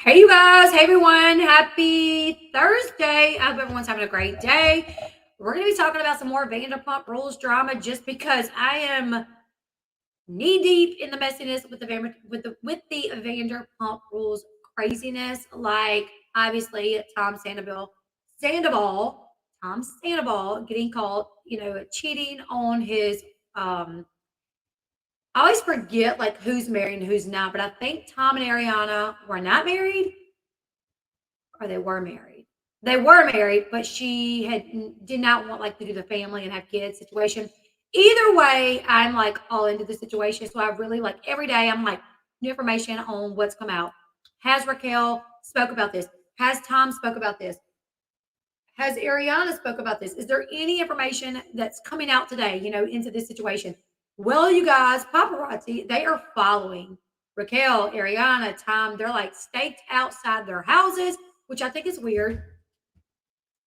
Hey, you guys. Hey, everyone. Happy Thursday. I hope everyone's having a great day. We're going to be talking about some more Vanderpump Rules drama just because I am knee deep in the messiness with the Vanderpump Rules craziness. Like, obviously, Tom Sandoval getting caught, cheating on his um I always forget like who's married and who's not, but I think Tom and Ariana were not married or they were married. They were married, but she did not want like to do the family and have kids situation. Either way, I'm like all into the situation. So I really like every day I'm like new information on what's come out. Has Raquel spoke about this? Has Tom spoke about this? Has Ariana spoke about this? Is there any information that's coming out today, into this situation? Well, you guys, paparazzi, they are following Raquel, Ariana, Tom. They're like staked outside their houses, which I think is weird.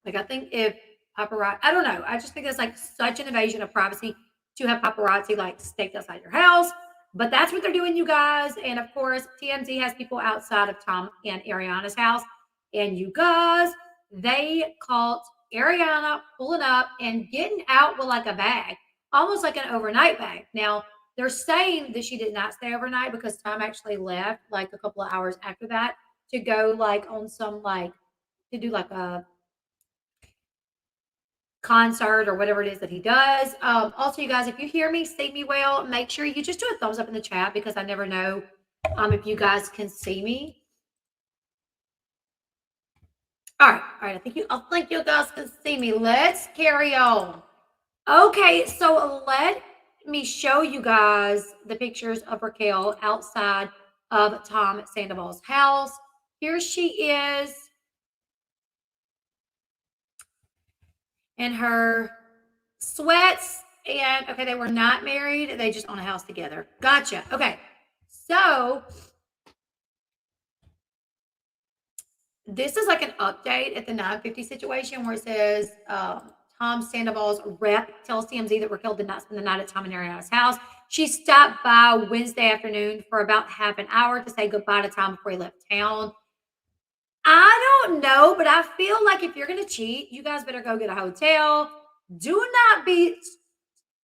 Like, I think if paparazzi, I don't know. I just think that's like such an invasion of privacy to have paparazzi like staked outside your house. But that's what they're doing, you guys. And of course, TMZ has people outside of Tom and Ariana's house. And you guys, they caught Ariana pulling up and getting out with like a bag, almost like an overnight bag. Now, they're saying that she did not stay overnight because Tom actually left like a couple of hours after that to go like on some like to do like a concert or whatever it is that he does. Also, you guys, if you hear me, see me well, make sure you just do a thumbs up in the chat because I never know if you guys can see me. All right. I think you guys can see me. Let's carry on. Okay, so let me show you guys the pictures of Raquel outside of Tom Sandoval's house. Here she is in her sweats. And okay, they were not married. They just own a house together. Gotcha. Okay. So this is like an update at the 950 situation where it says Tom Sandoval's rep tells TMZ that Raquel did not spend the night at Tom and Ariana's house. She stopped by Wednesday afternoon for about half an hour to say goodbye to Tom before he left town. I don't know, but I feel like if you're going to cheat, you guys better go get a hotel. Do not be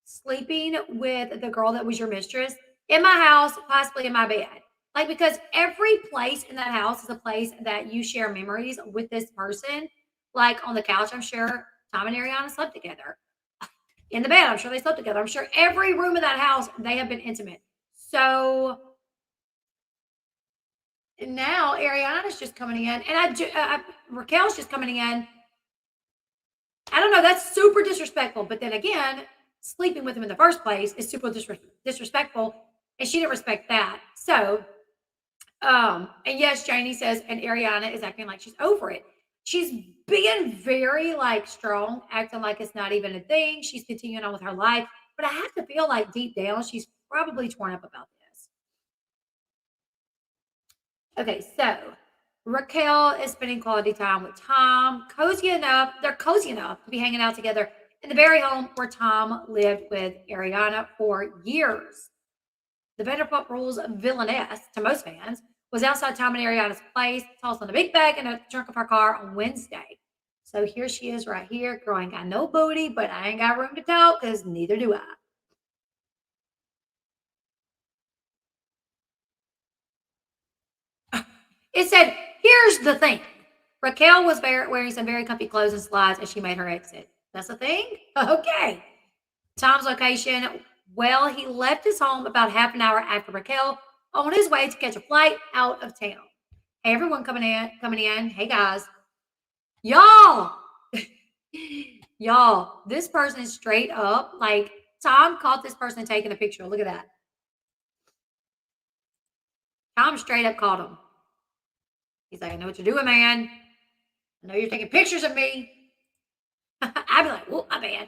sleeping with the girl that was your mistress in my house, possibly in my bed. Like, because every place in that house is a place that you share memories with this person. Like on the couch, I'm sure Tom and Ariana slept together. In the bed, I'm sure they slept together. I'm sure every room of that house, they have been intimate. So now Ariana's just coming in, and Raquel's just coming in. I don't know. That's super disrespectful. But then again, sleeping with him in the first place is super disrespectful, and she didn't respect that. So, and yes, Janie says, and Ariana is acting like she's over it. She's being very like strong, acting like it's not even a thing. She's continuing on with her life, but I have to feel like deep down she's probably torn up about this. Okay, so Raquel is spending quality time with Tom. They're cozy enough to be hanging out together in the very home where Tom lived with Ariana for years. The Vanderpump Rules villainess, to most fans, was outside Tom and Ariana's place, tossed on a big bag in the trunk of her car on Wednesday. So here she is right here, girl, ain't got no booty, but I ain't got room to talk because neither do I. It said, here's the thing. Raquel was wearing some very comfy clothes and slides as she made her exit. That's a thing? Okay. Tom's location. Well, he left his home about half an hour after Raquel on his way to catch a flight out of town. Hey, everyone coming in. Hey, guys. Y'all. Y'all, this person is straight up. Like, Tom caught this person taking a picture. Look at that. Tom straight up caught him. He's like, I know what you're doing, man. I know you're taking pictures of me. I'd be like, whoop, my bad.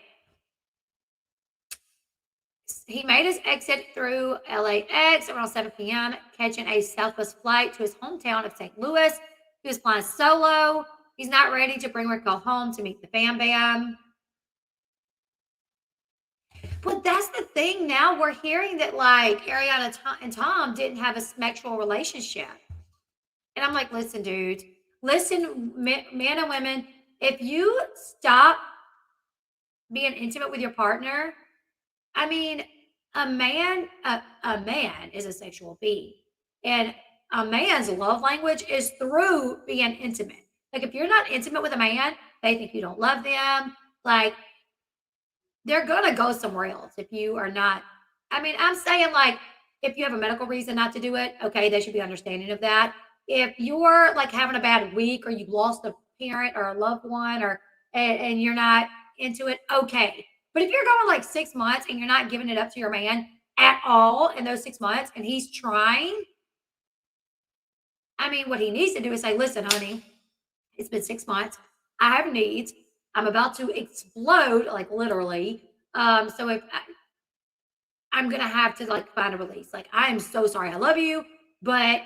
He made his exit through LAX around 7 p.m., catching a Southwest flight to his hometown of St. Louis. He was flying solo. He's not ready to bring Raquel home to meet the fam bam. But that's the thing now. We're hearing that like Ariana and Tom didn't have a sexual relationship. And I'm like, listen, dude, listen, men and women, if you stop being intimate with your partner, I mean, a man is a sexual being, and a man's love language is through being intimate. Like if you're not intimate with a man, they think you don't love them. Like they're gonna go somewhere else if you are not. I mean, I'm saying like if you have a medical reason not to do it, okay, they should be understanding of that. If you're like having a bad week or you've lost a parent or a loved one or and you're not into it, okay. But if you're going like 6 months and you're not giving it up to your man at all in those 6 months and he's trying, I mean, what he needs to do is say, listen, honey, it's been 6 months. I have needs. I'm about to explode, like literally. So if I'm gonna have to like find a release. Like, I am so sorry. I love you, but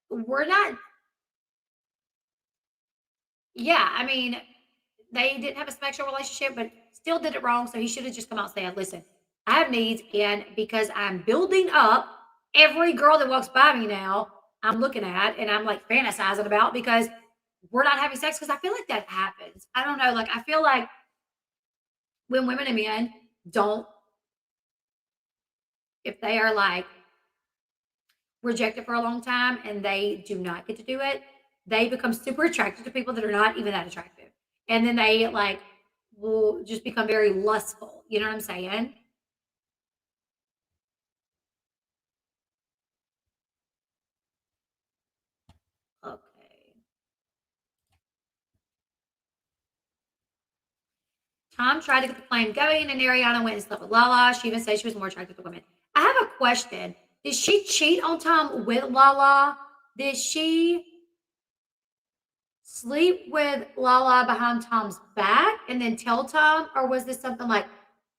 we're not. Yeah, I mean, they didn't have a sexual relationship, but still did it wrong. So he should have just come out and said, "Listen, I have needs, and because I'm building up every girl that walks by me now, I'm looking at and I'm like fantasizing about because we're not having sex because I feel like that happens. I don't know. Like I feel like when women and men don't, if they are like rejected for a long time and they do not get to do it, they become super attracted to people that are not even that attractive. And then they like will just become very lustful. You know what I'm saying? Okay. Tom tried to get the flame going, and Ariana went and slept with Lala. She even said she was more attracted to women. I have a question. Did she cheat on Tom with Lala? Did she sleep with Lala behind Tom's back and then tell Tom? Or was this something like,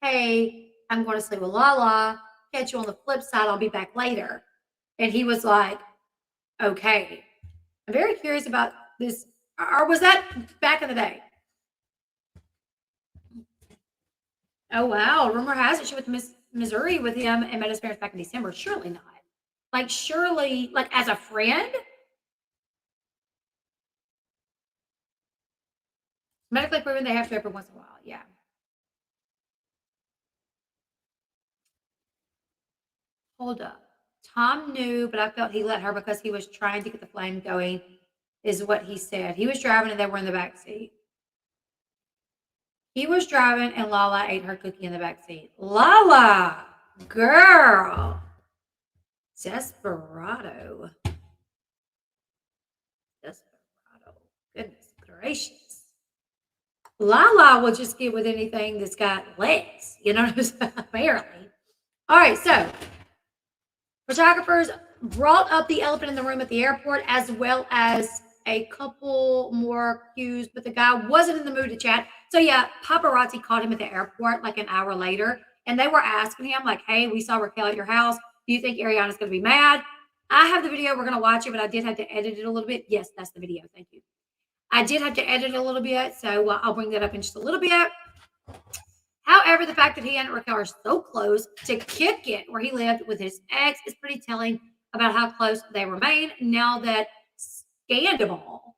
hey, I'm going to sleep with Lala, catch you on the flip side, I'll be back later? And he was like, okay. I'm very curious about this. Or was that back in the day? Oh, wow. Rumor has it she went to Missouri with him and met his parents back in December. Surely not. Like, surely, like, as a friend? Medically proven they have to every once in a while. Yeah. Hold up. Tom knew, but I felt he let her because he was trying to get the flame going, is what he said. He was driving and they were in the back seat. He was driving and Lala ate her cookie in the back seat. Lala, girl, desperado, desperado. Goodness gracious. Lala will just get with anything that's got legs, you know what I'm saying? Apparently. All right, so photographers brought up the elephant in the room at the airport, as well as a couple more cues, but the guy wasn't in the mood to chat. So yeah, paparazzi caught him at the airport like an hour later, and they were asking him like, "Hey, we saw Raquel at your house. Do you think Ariana's going to be mad?" I have the video. We're going to watch it, but I did have to edit it a little bit. Yes, that's the video. Thank you. I did have to edit it a little bit, so I'll bring that up in just a little bit. However, the fact that he and Raquel are so close to kick it where he lived with his ex is pretty telling about how close they remain now that Scandal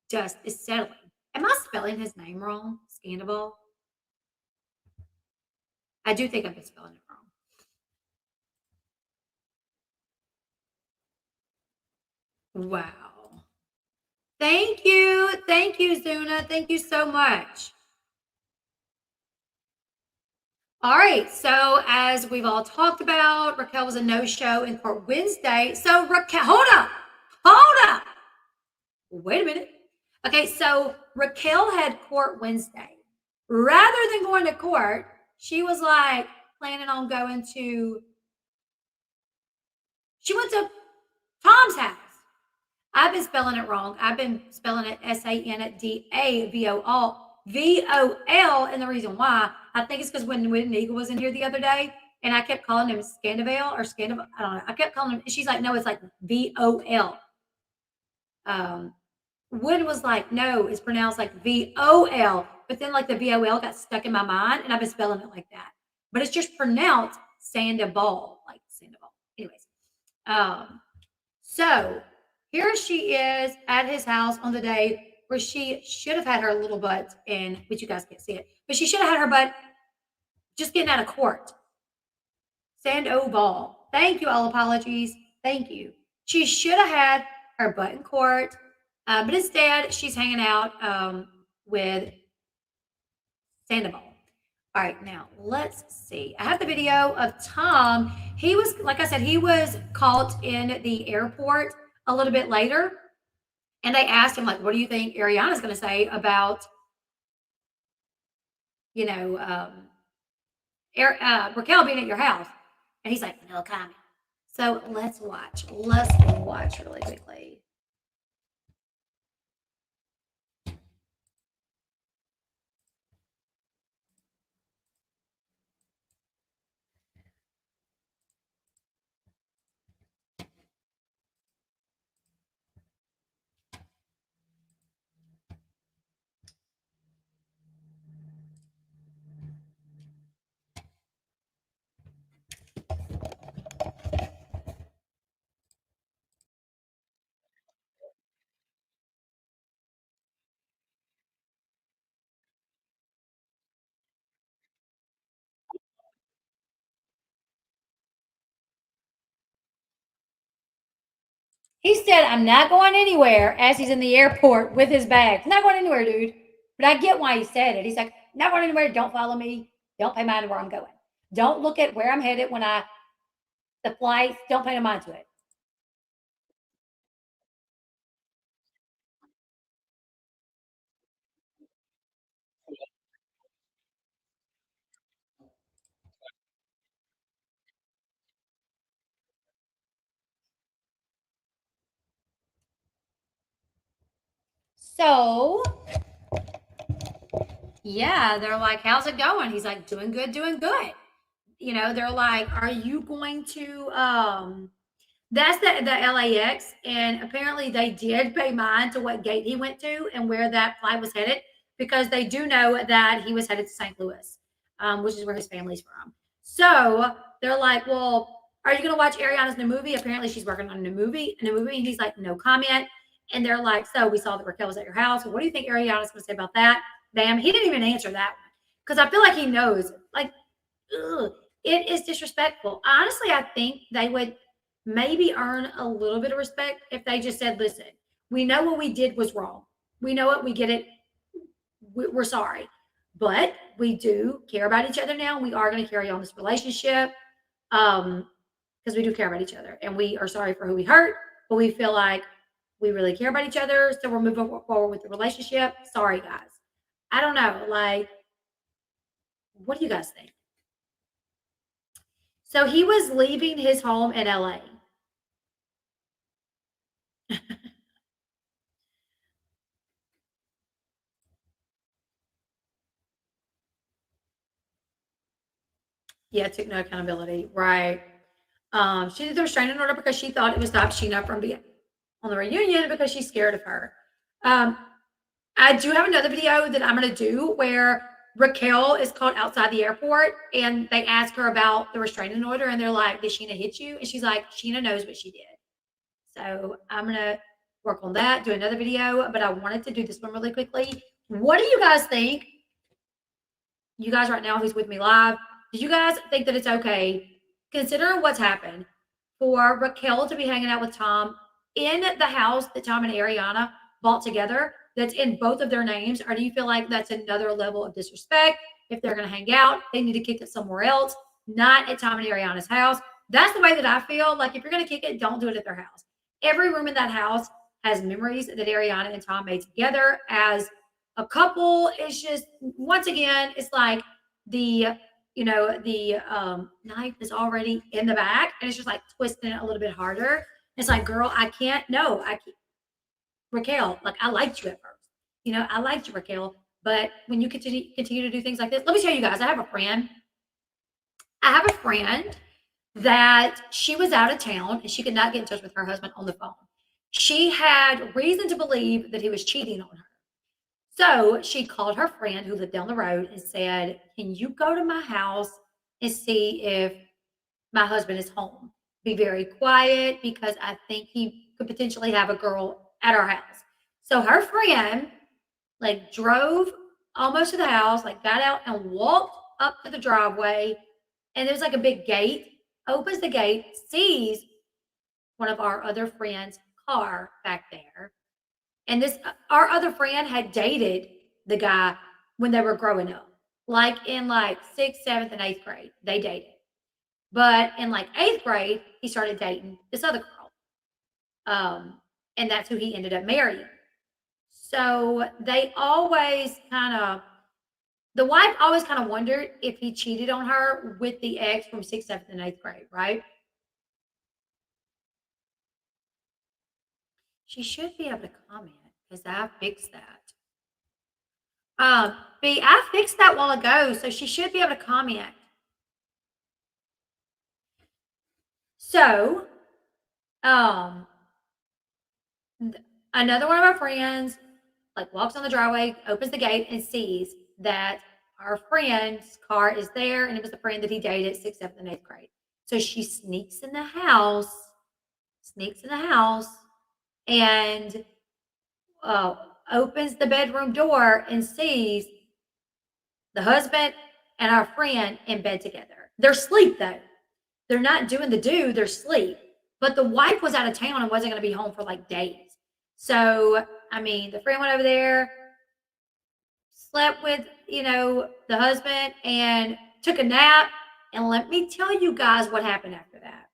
dust is settling. Am I spelling his name wrong? Scandal? I do think I've been spelling it wrong. Wow. Thank you. Thank you, Zuna. Thank you so much. All right. So, as we've all talked about, Raquel was a no show in court Wednesday. So, Raquel, hold up. Hold up. Wait a minute. Okay. So, Raquel had court Wednesday. Rather than going to court, she was like planning on going to, she went to Tom's house. I've been spelling it wrong. I've been spelling it Sandavol. And the reason why, I think it's because when Eagle was in here the other day, and I kept calling him Scandavel or Scandavel. I don't know. I kept calling him. She's like, no, it's like VOL. Wood was like, no, it's pronounced like VOL. But then like the VOL got stuck in my mind, and I've been spelling it like that. But it's just pronounced Sandoval, like Sandoval. Anyways, so Here she is at his house on the day where she should have had her little butt in, but you guys can't see it. But she should have had her butt just getting out of court. Sandoval. Thank you. All apologies. Thank you. She should have had her butt in court, but instead she's hanging out with Sandoval. All right, now let's see. I have the video of Tom. He was, like I said, he was caught in the airport a little bit later, and they asked him, like, what do you think Ariana's going to say about, you know, Raquel being at your house? And he's like, no comment. So let's watch. Let's watch really quickly. He said, I'm not going anywhere as he's in the airport with his bag. Not going anywhere, dude. But I get why he said it. He's like, not going anywhere. Don't follow me. Don't pay mind to where I'm going. Don't look at where I'm headed when the flight. Don't pay no mind to it. So, yeah, they're like, how's it going? He's like, doing good, doing good. They're like, are you going to that's the LAX, and apparently they did pay mind to what gate he went to and where that flight was headed, because they do know that he was headed to St. Louis, which is where his family's from. So they're like, "Well, are you going to watch Ariana's new movie?" Apparently, she's working on a new movie, and he's like, "No comment." And they're like, "So we saw that Raquel was at your house. What do you think Ariana's going to say about that?" Bam, he didn't even answer that one because I feel like he knows. Like, ugh, it is disrespectful. Honestly, I think they would maybe earn a little bit of respect if they just said, listen, we know what we did was wrong. We know it. We get it. We're sorry. But we do care about each other now. We are going to carry on this relationship because we do care about each other. And we are sorry for who we hurt, but we feel like we really care about each other. So we're moving forward with the relationship. Sorry, guys. I don't know. Like, what do you guys think? So he was leaving his home in LA. Yeah, took no accountability. Right. She did the restraining order because she thought it would stop Sheena from being on the reunion because she's scared of her. Um, I do have another video that I'm going to do where Raquel is caught outside the airport and they ask her about the restraining order and they're like, did Sheena hit you? And she's like, Sheena knows what she did. So I'm going to work on that, do another video, but I wanted to do this one really quickly. What do you guys think? You guys right now who's with me live, do you guys think that it's okay, considering what's happened, for Raquel to be hanging out with Tom in the house that Tom and Ariana bought together that's in both of their names? Or do you feel like that's another level of disrespect? If they're going to hang out, they need to kick it somewhere else, not at Tom and Ariana's house. That's the way that I feel. Like, if you're going to kick it, don't do it at their house. Every room in that house has memories that Ariana and Tom made together as a couple. It's just, once again, it's like the knife is already in the back and it's just like twisting it a little bit harder. It's like, girl, I can't. No, I can't. Raquel, like, I liked you at first. I liked you, Raquel. But when you continue to do things like this, let me tell you guys, I have a friend. That she was out of town and she could not get in touch with her husband on the phone. She had reason to believe that he was cheating on her. So she called her friend who lived down the road and said, can you go to my house and see if my husband is home? Be very quiet because I think he could potentially have a girl at our house. So her friend like drove almost to the house, like got out and walked up to the driveway, and there's like a big gate. Opens the gate, sees one of our other friends' car back there, and this our other friend had dated the guy when they were growing up, like in like sixth, seventh, and eighth grade. They dated, but in like eighth grade, he started dating this other girl, and that's who he ended up marrying. So they always kind of the wife always kind of wondered if he cheated on her with the ex from sixth, seventh, and eighth grade, right? She should be able to comment because I fixed that. B, I fixed that while ago, so she should be able to comment. So, um, another one of our friends like walks on the driveway, opens the gate, and sees that our friend's car is there, and it was the friend that he dated sixth, seventh, and eighth grade. So she sneaks in the house, and uh, opens the bedroom door and sees the husband and our friend in bed together. They're asleep though. They're not doing the do, they're asleep. But the wife was out of town and wasn't going to be home for like days. So, I mean, the friend went over there, slept with, the husband and took a nap. And let me tell you guys what happened after that.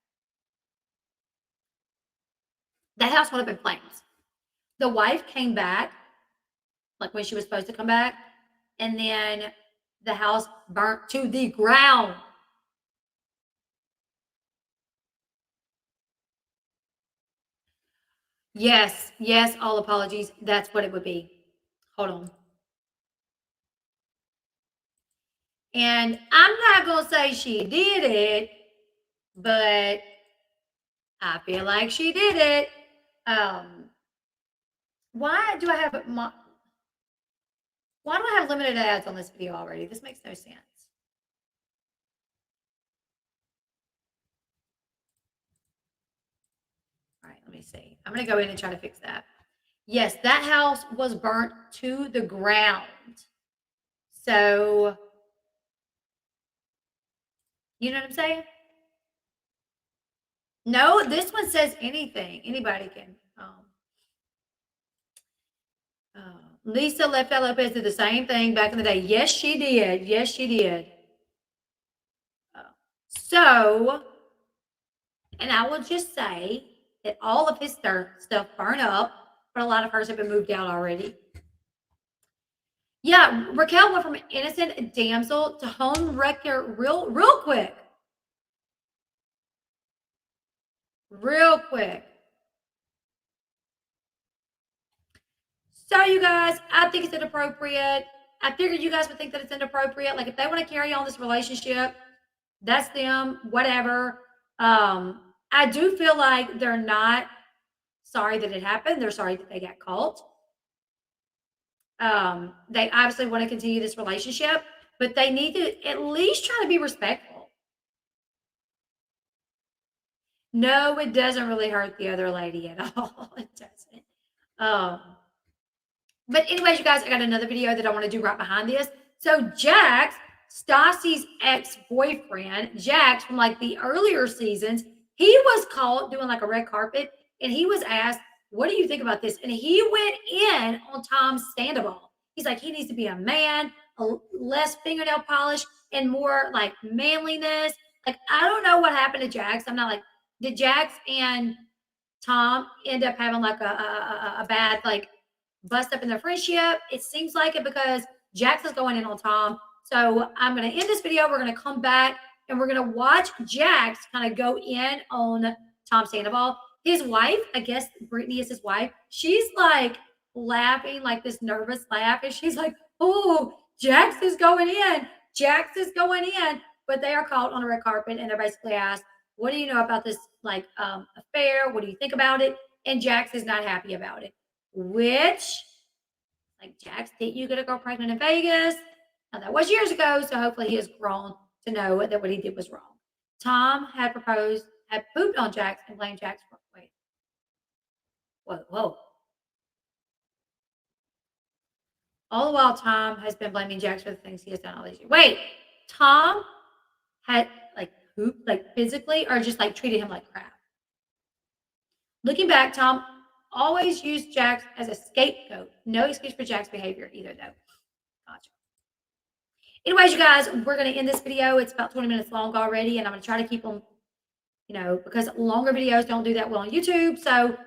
That house went up in flames. The wife came back, like when she was supposed to come back, and then the house burnt to the ground. Yes, yes, all apologies. That's what it would be. Hold on. And I'm not going to say she did it, but I feel like she did it. Why do I have why do I have limited ads on this video already? This makes no sense. All right, let me see. I'm going to go in and try to fix that. Yes, that house was burnt to the ground. So, you know what I'm saying? No, this one says anything. Anybody can. Lisa Left Lopez did the same thing back in the day. Yes, she did. Yes, she did. So, and I will just say that all of his stuff burned up, but a lot of hers have been moved out already. Yeah, Raquel went from innocent damsel to home wrecker real quick. Real quick. So, you guys, I think it's inappropriate. I figured you guys would think that it's inappropriate. Like, if they want to carry on this relationship, that's them, whatever. I do feel like they're not sorry that it happened. They're sorry that they got caught. They obviously want to continue this relationship, but they need to at least try to be respectful. No, it doesn't really hurt the other lady at all. It doesn't. But anyways, you guys, I got another video that I want to do right behind this. So Jax, Stassi's ex-boyfriend, Jax from like the earlier seasons, he was caught doing like a red carpet, and he was asked, "What do you think about this?" And he went in on Tom's Sandoval. He's like, he needs to be a man, less fingernail polish, and more like manliness. Like, I don't know what happened to Jax. I'm not like, did Jax and Tom end up having like a bad like bust up in their friendship? It seems like it because Jax is going in on Tom. So I'm going to end this video. We're going to come back and we're going to watch Jax kind of go in on Tom Sandoval. His wife, I guess Brittany is his wife. She's like laughing, like this nervous laugh. And she's like, "Oh, Jax is going in. Jax is going in." But they are caught on a red carpet and they're basically asked, "What do you know about this like affair? What do you think about it?" And Jax is not happy about it. Which, like, Jax, didn't you get a girl pregnant in Vegas? Now, that was years ago, so hopefully he has grown to know that what he did was wrong. Tom had pooped on Jax and blamed Jax for, wait. Whoa, whoa. All the while, Tom has been blaming Jax for the things he has done all these years. Wait, Tom had like who, like physically, or just like treated him like crap? Looking back, Tom always used Jax as a scapegoat. No excuse for Jax's behavior either, though. Gotcha. Anyways, you guys, we're going to end this video. It's about 20 minutes long already, and I'm going to try to keep them, because longer videos don't do that well on YouTube. So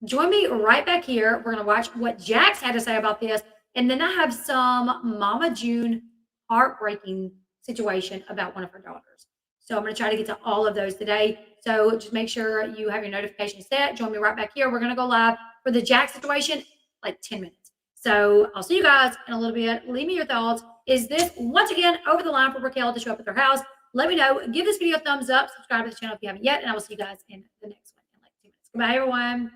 join me right back here. We're going to watch what Jax had to say about this. And then I have some Mama June heartbreaking situation about one of her daughters. So I'm going to try to get to all of those today. So just make sure you have your notifications set. Join me right back here. We're going to go live for the Jax situation, like 10 minutes. So I'll see you guys in a little bit. Leave me your thoughts. Is this, once again, over the line for Raquel to show up at their house? Let me know. Give this video a thumbs up. Subscribe to the channel if you haven't yet. And I will see you guys in the next one in like 2 minutes. Goodbye, everyone.